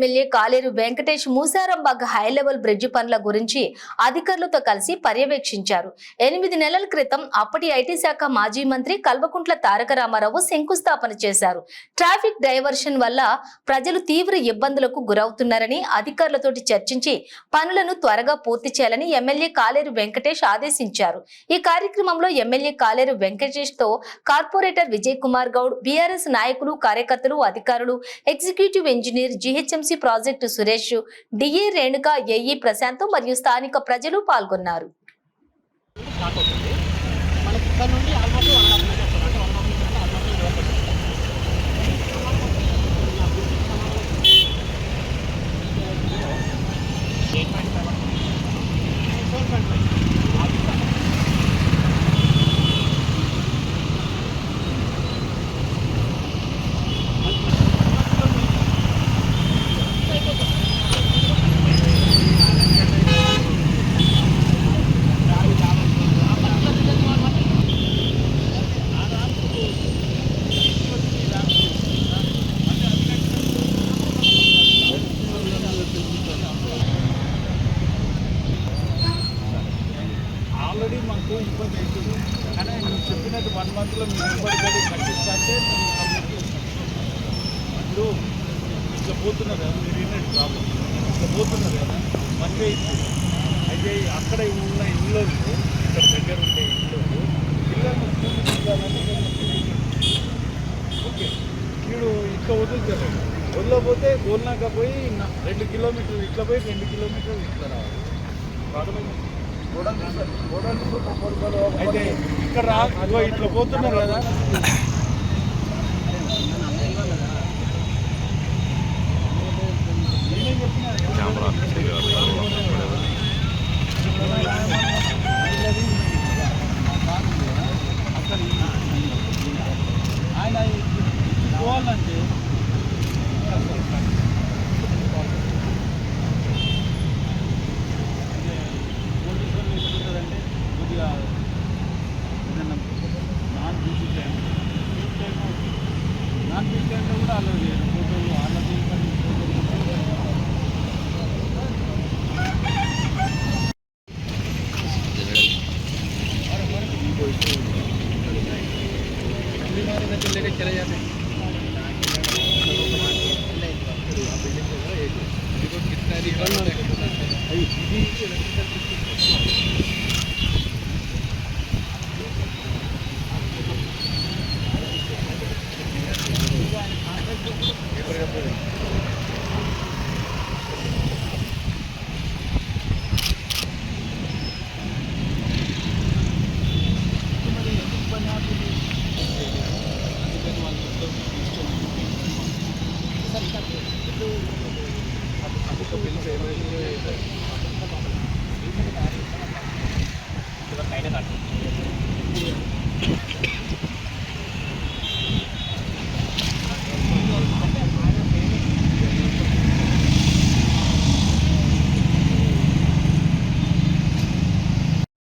MLA Kaleru Venkatesh Moosarambagh high level bridge పనుల గురించి అధికారులతో కలిసి పర్యవేక్షించారు. 8 నెలల క్రితం అప్పటి ఐటీ శాఖ మాజీ మంత్రి కల్వకుంట్ల తారక రామారావు శంకుస్థాపన చేశారు. ట్రాఫిక్ డైవర్షన్ వల్ల ప్రజలు తీవ్ర ఇబ్బందులకు గురవుతున్నారని అధికారులతోటి చర్చించి పనులను త్వరగా పూర్తి చేయాలని ఎమ్మెల్యే కాలేరు వెంకటేష్ ఆదేశించారు. ఈ కార్యక్రమంలో ఎమ్మెల్యే కాలేరు వెంకటేష్ తో కార్పొరేటర్ విజయ్ కుమార్ గౌడ్, బీఆర్ఎస్ నాయకులు, కార్యకర్తలు, అధికారులు, executive engineer, GHMC project Suresh, DA Renuka, AE Prashanth మరియు స్థానిక ప్రజలు పాల్గొన్నారు. ఆల్రెడీ మాకు ఇబ్బంది అవుతుంది, కానీ నువ్వు చెప్పినట్టు 1 monthలో మీరు ఇబ్బంది కట్టిస్తే ఇప్పుడు ఇట్లా పోతున్నారు కదా, మీరు విన్నట్టు ప్రాబ్లం ఇట్లా పోతున్నారు కదా, మంచిగా ఇస్తుంది. అయితే అక్కడ ఉన్న ఇళ్ళు ఇక్కడ దగ్గర ఉండే ఇళ్ళు పిల్లలను ఓకే వీడు ఇట్లా వదులుతారు. వదలకపోతే గోల్నాక పోయి 2 కిలోమీటర్లు ఇట్లా పోయి 2 కిలోమీటర్లు ఇట్లా రావాలి. అయితే ఇక్కడ ఇట్లా పోతున్నారు కదా, ఆయన పోవాలంటే కొద్దిగా ఏదన్నా నాన్ బీసీ టైంలో కూడా అలా ఫోటోలు వాళ్ళ चले जाते